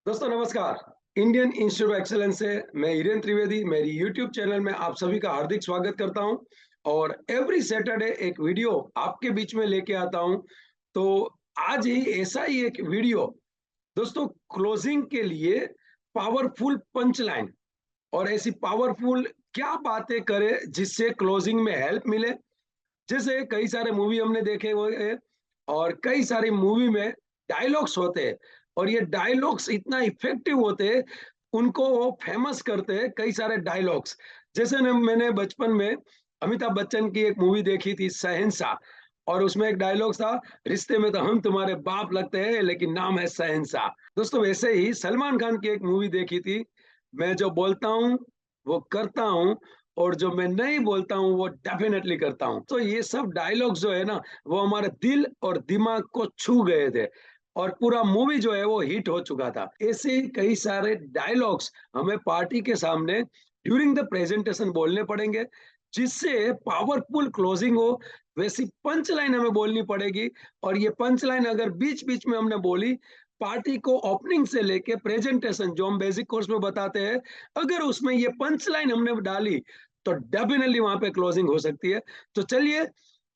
दोस्तों नमस्कार। Indian institute of excellence से मैं हिरेन त्रिवेदी मेरी यूट्यूब चैनल में आप सभी का हार्दिक स्वागत करता हूं और एवरी सैटरडे एक वीडियो आपके बीच में लेके आता हूं। तो आज ही ऐसा ही एक वीडियो दोस्तों क्लोजिंग के लिए पावरफुल पंच लाइन और ऐसी पावरफुल क्या बातें करे जिससे क्लोजिंग में हेल्प मिले। जैसे कई सारे मूवी हमने देखे हुए हैं और कई सारी मूवी में डायलॉग्स होते हैं और ये डायलॉग्स इतना इफेक्टिव होते हैं, उनको वो फेमस करते हैं कई सारे डायलॉग्स। जैसे न मैंने बचपन में अमिताभ बच्चन की एक मूवी देखी थी शहंशाह और उसमें एक डायलॉग था, रिश्ते में तो हम तुम्हारे बाप लगते हैं लेकिन नाम है शहंशाह। दोस्तों वैसे ही सलमान खान की एक मूवी देखी थी, मैं जो बोलता हूँ वो करता हूँ और जो मैं नहीं बोलता हूँ वो डेफिनेटली करता हूँ। तो ये सब डायलॉग्स जो है ना, वो हमारे दिल और दिमाग को छू गए थे और पूरा मूवी जो है वो हिट हो चुका था। ऐसे ही कई सारे डायलॉग्स हमें पार्टी के सामने ड्यूरिंग द प्रेजेंटेशन बोलने पड़ेंगे, जिससे पावरफुल क्लोजिंग हो। वैसी पंच लाइन हमें बोलनी पड़ेगी और ये पंच लाइन अगर बीच बीच में हमने बोली, पार्टी को ओपनिंग से लेके प्रेजेंटेशन जो हम बेसिक कोर्स में बताते हैं, अगर उसमें ये पंच लाइन हमने डाली तो डेफिनेटली वहां पे क्लोजिंग हो सकती है। तो चलिए,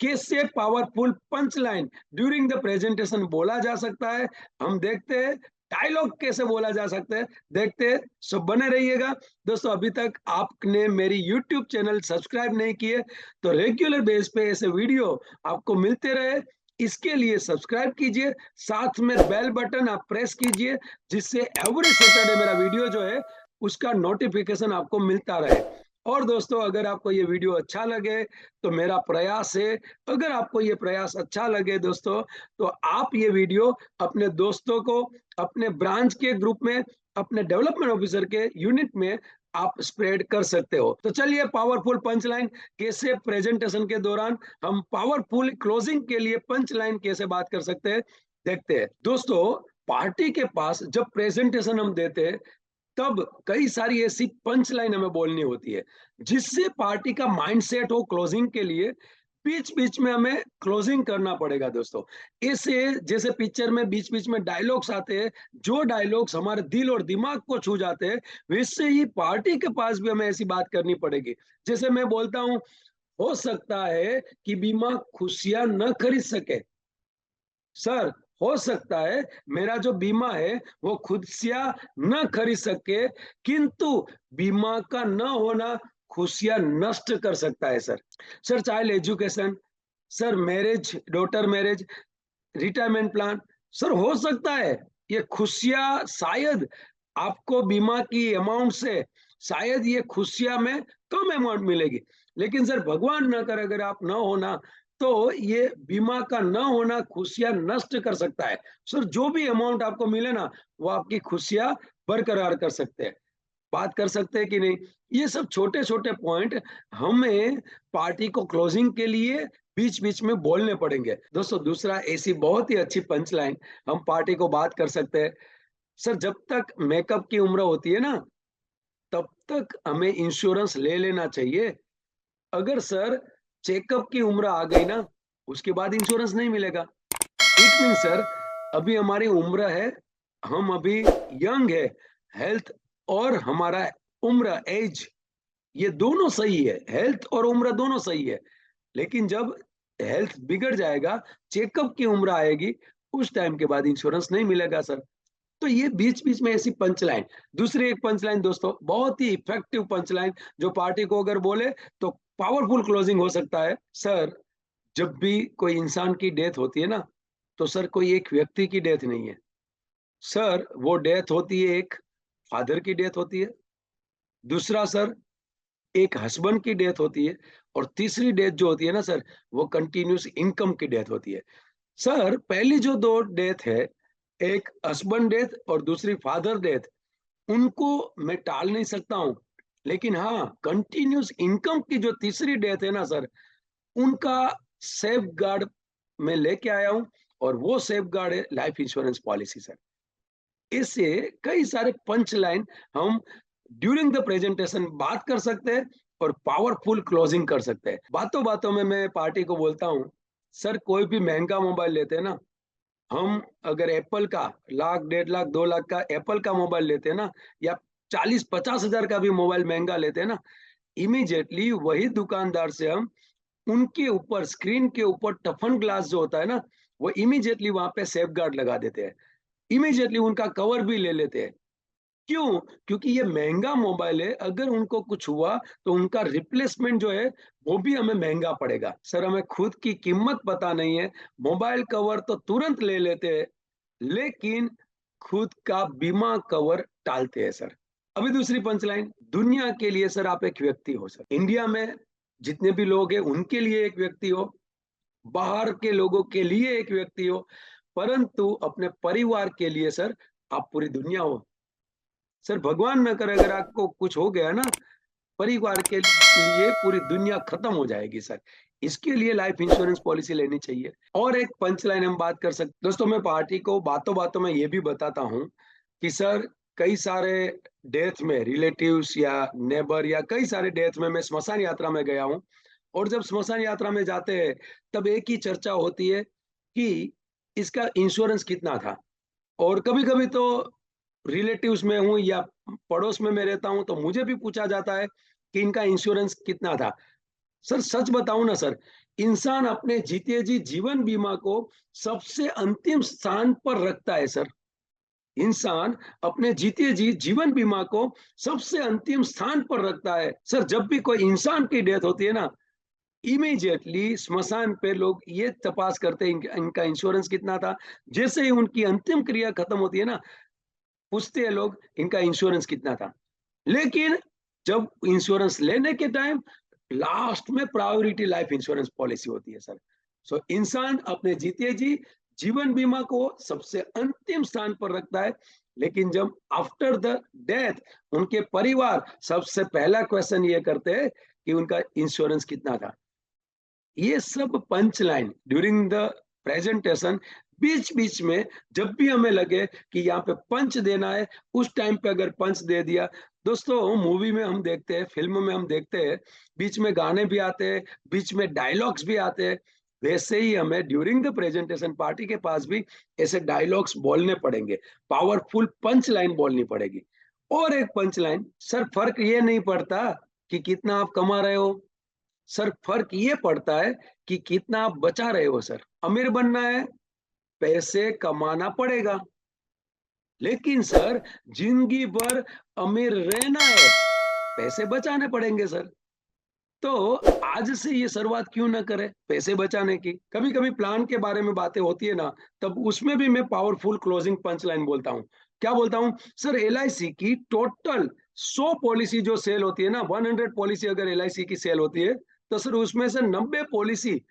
कैसे powerful punch line during the presentation बोला जा सकता है, हम देखते हैं। डायलॉग कैसे बोला जा सकता है, देखते हैं। सो बने रहिएगा। दोस्तों अभी तक आपने मेरी यूट्यूब चैनल सब्सक्राइब नहीं किए तो रेगुलर बेस पे ऐसे वीडियो आपको मिलते रहे, इसके लिए सब्सक्राइब कीजिए, साथ में बेल बटन आप प्रेस कीजिए, जिससे एवरी सैटरडे मेरा वीडियो जो है उसका नोटिफिकेशन आपको मिलता रहे। और दोस्तों अगर आपको ये वीडियो अच्छा लगे तो मेरा प्रयास है, अगर आपको ये प्रयास अच्छा लगे दोस्तों, तो आप ये वीडियो अपने दोस्तों को, अपने ब्रांच के ग्रुप में, अपने डेवलपमेंट ऑफिसर के यूनिट में आप स्प्रेड कर सकते हो। तो चलिए, पावरफुल पंच लाइन कैसे प्रेजेंटेशन के दौरान हम पावरफुल क्लोजिंग के लिए पंच लाइन कैसे बात कर सकते हैं, देखते हैं। दोस्तों पार्टी के पास जब प्रेजेंटेशन हम देते हैं, तब कई सारी ऐसी पंच लाइन हमें बोलनी होती है, जिससे पार्टी का माइंडसेट हो क्लोजिंग के लिए। बीच बीच में हमें क्लोजिंग करना पड़ेगा दोस्तों। ऐसे जैसे पिक्चर में बीच बीच में डायलॉग्स आते हैं, जो डायलॉग्स हमारे दिल और दिमाग को छू जाते हैं, वैसे ही पार्टी के पास भी हमें ऐसी बात करनी पड़ेगी। जैसे मैं बोलता हूँ, हो सकता है कि बीमा खुशियां न खरीद सके। सर, हो सकता है मेरा जो बीमा है वो खुशियां न खरीद सके, किंतु बीमा का न होना खुशियां नष्ट कर सकता है sir. Sir child education, sir marriage, daughter marriage, retirement plan, sir हो सकता है ये खुशियां शायद आपको बीमा की अमाउंट से शायद ये खुशियां में कम अमाउंट मिलेगी, लेकिन सर भगवान ना करे अगर आप ना होना, तो ये बीमा का ना होना खुशियां नष्ट कर सकता है। सर जो भी अमाउंट आपको मिले ना, वो आपकी खुशियां बरकरार कर सकते हैं। बात कर सकते हैं कि नहीं, ये सब छोटे छोटे पॉइंट हमें पार्टी को क्लोजिंग के लिए बीच बीच में बोलने पड़ेंगे दोस्तों। दूसरा, ऐसी बहुत ही अच्छी पंच लाइन हम पार्टी को बात कर सकते हैं, सर जब तक मेकअप की उम्र होती है ना, तब तक हमें इंश्योरेंस ले लेना चाहिए। अगर सर चेकअप की उम्र आ गई ना, उसके बाद इंश्योरेंस नहीं मिलेगा। इट मीन सर, अभी हमारी उम्र है, हम अभी यंग है, हेल्थ और हमारा उम्र एज, ये दोनों सही है, हेल्थ और उम्र दोनों सही है। लेकिन जब हेल्थ बिगड़ जाएगा, चेकअप की उम्र आएगी, उस टाइम के बाद इंश्योरेंस नहीं मिलेगा सर। तो ये बीच बीच में ऐसी पंच लाइन। दूसरी एक पंच लाइन दोस्तों, बहुत ही इफेक्टिव पंच लाइन, जो पार्टी को अगर बोले तो पावरफुल क्लोजिंग हो सकता है। सर जब भी कोई इंसान की डेथ होती है ना, तो सर कोई एक व्यक्ति की डेथ नहीं है सर, वो डेथ होती है, एक फादर की डेथ होती है, दूसरा सर एक हस्बैंड की डेथ होती है, और तीसरी डेथ जो होती है ना सर, वो कंटिन्यूस इनकम की डेथ होती है। सर पहली जो दो डेथ है, एक हस्बैंड डेथ और दूसरी फादर डेथ, उनको मैं टाल नहीं सकता हूँ, लेकिन हाँ कंटिन्यूस इनकम की जो तीसरी डेथ है ना सर, उनका सेफ गार्ड मैं लेके आया हूँ, और वो सेफ गार्ड है लाइफ इंश्योरेंस पॉलिसी सर। इससे कई सारे पंच लाइन हम ड्यूरिंग द प्रेजेंटेशन बात कर सकते हैं और पावरफुल क्लोजिंग कर सकते हैं। बातों बातों में मैं पार्टी को बोलता हूँ, सर कोई भी महंगा मोबाइल लेते हैं ना, हम अगर एप्पल का लाख, 1.5 लाख, 2 लाख का एप्पल का मोबाइल लेते हैं ना, या 40-50 हज़ार का भी मोबाइल महँगा लेते हैं ना, इमीडिएटली वही दुकानदार से हम उनके ऊपर, स्क्रीन के ऊपर टफन ग्लास जो होता है ना, वो इमीडिएटली वहाँ पे सेफगार्ड लगा देते हैं। इमीडिएटली उनका कवर भी ले लेते हैं। क्यों? क्योंकि ये महँगा मोबाइल है, अगर उनको कुछ हुआ तो उनका रिप्लेसमेंट जो है वो भी हमें महँगा पड़ेगा। सर, हमें खुद की कीमत पता नहीं है, मोबाइल कवर तो तुरंत ले लेते हैं, लेकिन खुद का बीमा कवर टालते हैं सर। अभी दूसरी पंचलाइन, दुनिया के लिए सर आप एक व्यक्ति हो सर। इंडिया में जितने भी लोग हैं उनके लिए एक व्यक्ति हो, बाहर के लोगों के लिए एक व्यक्ति हो, परंतु अपने परिवार के लिए सर आप पूरी दुनिया हो। सर, भगवान ना करे अगर आपको कुछ हो गया ना, परिवार के लिए पूरी दुनिया खत्म हो जाएगी सर। इसके लिए लाइफ इंश्योरेंस पॉलिसी लेनी चाहिए। और एक पंच लाइन हम बात कर सकते, दोस्तों मैं पार्टी को बातों-बातों में ये भी बताता हूँ कि सर कई सारे डेथ में रिलेटिव्स या नेबर या कई सारे डेथ में मैं स्मशान यात्रा में गया हूँ। और जब स्मशान यात्रा में जाते हैं, तब एक ही चर्चा होती है कि इसका इंश्योरेंस कितना था? और कभी-कभी तो रिलेटिव्स में हूँ या पड़ोस में मैं रहता हूँ, तो मुझे भी पूछा जाता है कि इनका इंश्योरेंस कितना था? सर, सच बताऊँ ना सर, इंसान अपने जीते जी जीवन बीमा को सबसे अंतिम स्थान पर रखता है सर। इंसान अपने जीते जी जीवन बीमा को सबसे अंतिम स्थान पर रखता है। सर, जब भी कोई इंसान की डेथ होती है ना, इमीडिएटली स्मशान पे लोग ये तपास करते हैं इनका इनका इंश्योरेंस कितना था। जैसे ही उनकी अंतिम क्रिया खत्म होती है ना, पूछते हैं लोग इनका इंश्योरेंस कितना था। लेकिन जब इंश्योरेंस लेने के टाइम लास्ट में प्रायोरिटी लाइफ इंश्योरेंस पॉलिसी होती है सर। सो इंसान अपने जीते जी जीवन बीमा को सबसे अंतिम स्थान पर रखता है, लेकिन जब आफ्टर द डेथ उनके परिवार सबसे पहला क्वेश्चन ये करते हैं कि उनका इंश्योरेंस कितना था। ये सब punch line during the presentation, बीच-बीच में जब भी हमें लगे कि यहाँ पे पंच देना है, उस टाइम पे अगर पंच दे दिया। दोस्तों, मूवी में हम देखते हैं, फ़िल्म में हम देखते हैं, बीच में गाने भी आते हैं, बीच में डायलॉग्स भी आते हैं। वैसे ही हमें ड्यूरिंग द प्रेजेंटेशन पार्टी के पास भी ऐसे डायलॉग्स बोलने पड़ेंगे, पावरफुल पंच लाइन बोलनी पड़ेगी। और एक पंच लाइन, सर फ़र्क ये नहीं पड़ता कि कितना आप कमा रहे हो, सर फ़र्क ये पड़ता है कि कितना आप बचा रहे हो सर। अमीर बनना है, पैसे कमाना पड़ेगा, लेकिन सर ज़िंदगी भर अमीर रहना है, पैसे बचाने पड़ेंगे सर। तो आज से ये शुरुआत क्यों ना करें पैसे बचाने की? कभी-कभी प्लान के बारे में बातें होती है ना, तब उसमें भी मैं पावरफुल क्लोजिंग पंच लाइन बोलता हूँ। क्या बोलता हूँ? सर, एलआईसी की टोटल 100 पॉलिसी जो सेल होती है ना, 100 पॉलिसी अगर एलआईसी की सेल होती है, तो सर उसमें से 90 पॉलिसी,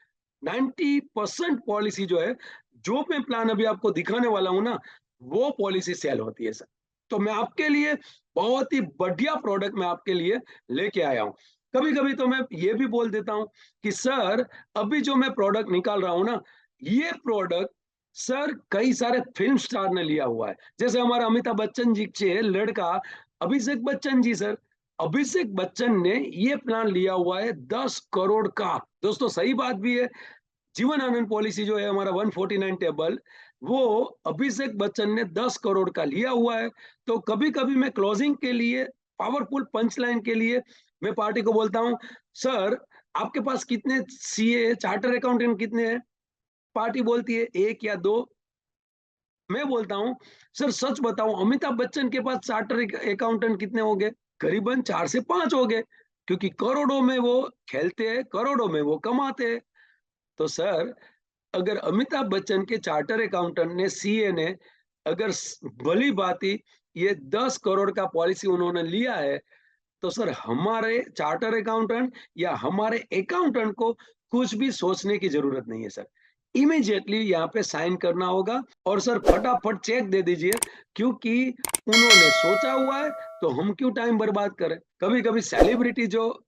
90% पॉलिसी जो है, जो मैं प्लान अभी आपको दिखाने वाला हूँ ना, वो पॉलिसी सेल होती है सर। तो मैं आपके लिए बहुत ही बढ़िया प्रोडक्ट मैं आपके लिए लेके आया हूँ। कभी-कभी तो मैं ये भी बोल देता हूँ कि सर, अभी जो मैं प्रोडक्ट निकाल रहा हूँ ना, ये प्रोडक्ट सर कई सारे फ़िल्म स्टार ने लिया हुआ है। जैसे हमारा अमिताभ बच्चन जी के लड़का अभिषेक बच्चन जी सर। अभिषेक बच्चन ने ये प्लान लिया हुआ है 10 करोड़ का। दोस्तों, सही बात भी है। जीवन आनंद पॉलिसी जो है हमारा 149 टेबल, वो अभिषेक बच्चन ने 10 करोड़ का लिया हुआ है। तो कभी-कभी मैं क्लोजिंग के लिए, पावरफुल पंच लाइन के लिए मैं पार्टी को बोलता हूँ, "सर, आपके पास कितने सीए, चार्टर अकाउंटेंट कितने हैं?" पार्टी बोलती है, "1 या 2।" मैं बोलता हूँ, "सर, सच बताऊँ, अमिताभ बच्चन के पास चार्टर अकाउंटेंट कितने होंगे? करीबन 4 से 5 होंगे, क्योंकि करोड़ों में वो खेलते हैं, करोड़ों में वो कमाते हैं।" तो सर, अगर अमिताभ बच्चन के चार्टर अकाउंटेंट ने, सीए ने अगर भली-भांति ये 10 करोड़ का पॉलिसी उन्होंने लिया है, तो सर हमारे चार्टर अकाउंटेंट या हमारे अकाउंटेंट को कुछ भी सोचने की ज़रूरत नहीं है सर। इमीडिएटली यहाँ पे साइन करना होगा और सर फटाफट चेक दे दीजिए, क्योंकि उन्होंने सोचा हुआ है, तो हम क्यों टाइम बर्बाद करें? कभी-कभी सेलिब्रिटी जो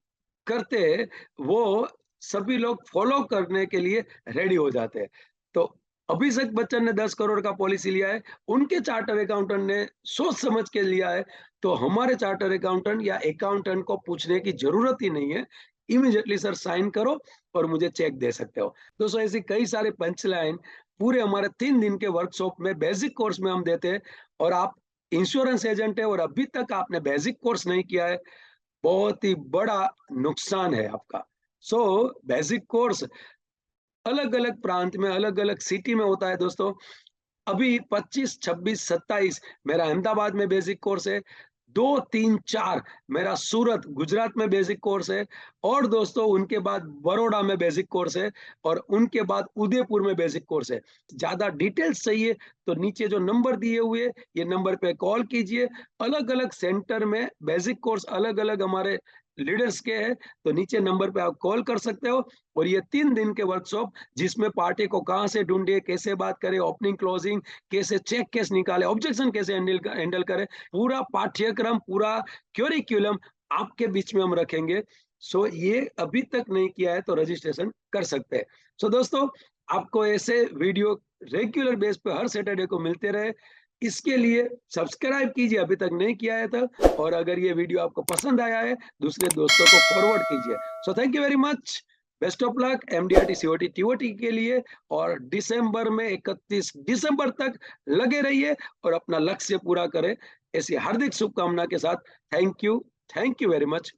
करते हैं, वो सभी लोग फॉलो करने के लिए रेडी हो जाते हैं। तो अभिषेक बच्चन ने 10 करोड़ का पॉलिसी लिया है, उनके चार्टर अकाउंटेंट ने सोच समझ के लिया है, तो हमारे चार्टर अकाउंटेंट या अकाउंटेंट को पूछने की ज़रूरत ही नहीं है। इमीडिएटली सर साइन करो और मुझे चेक दे सकते हो। दोस्तों, ऐसी कई सारे पंच लाइन पूरे हमारे 3 दिन के वर्कशॉप में बेसिक कोर्स में हम देते हैं। और आप इंश्योरेंस एजेंट है और अभी तक आपने बेसिक कोर्स नहीं किया है, बहुत ही बड़ा नुकसान है आपका। सो बेसिक कोर्स अलग-अलग प्रांत में, अलग-अलग सिटी में होता है दोस्तों। अभी 25, 26, 27 मेरा अहमदाबाद में बेसिक कोर्स है। 2, 3, 4 मेरा सूरत, गुजरात में बेसिक कोर्स है। और दोस्तों उनके बाद बड़ौदा में बेसिक कोर्स है और उनके बाद उदयपुर में बेसिक कोर्स है। ज़्यादा डिटेल्स चाहिए तो नीचे जो नंबर दिए हुए हैं, ये नंबर पे कॉल कीजिए। अलग-अलग सेंटर में बेसिक कोर्स अलग-अलग हमारे लीडर्स के हैं, तो नीचे नंबर पे आप कॉल कर सकते हो। और ये 3 दिन के वर्कशॉप जिसमें पार्टी को कहाँ से ढूँढे, कैसे बात करें, ओपनिंग, क्लोजिंग, कैसे चेक केस निकाले, ऑब्जेक्शन कैसे हैंडल करें, पूरा पाठ्यक्रम, पूरा क्यूरिकुलम आपके बीच में हम रखेंगे। सो ये अभी तक नहीं किया है तो रजिस्ट्रेशन कर सकते हैं। सो दोस्तों, आपको ऐसे वीडियो रेगुलर बेस पे हर सैटरडे को मिलते रहे, इसके लिए सब्सक्राइब कीजिए अभी तक नहीं किया है तो। और अगर ये वीडियो आपको पसंद आया है, दूसरे दोस्तों को फॉरवर्ड कीजिए। So thank you very much. Best of luck MDRT COT TOT के लिए। और दिसंबर में 31 दिसंबर तक लगे रहिए और अपना लक्ष्य पूरा करें, ऐसी हार्दिक शुभकामना के साथ। Thank you very much.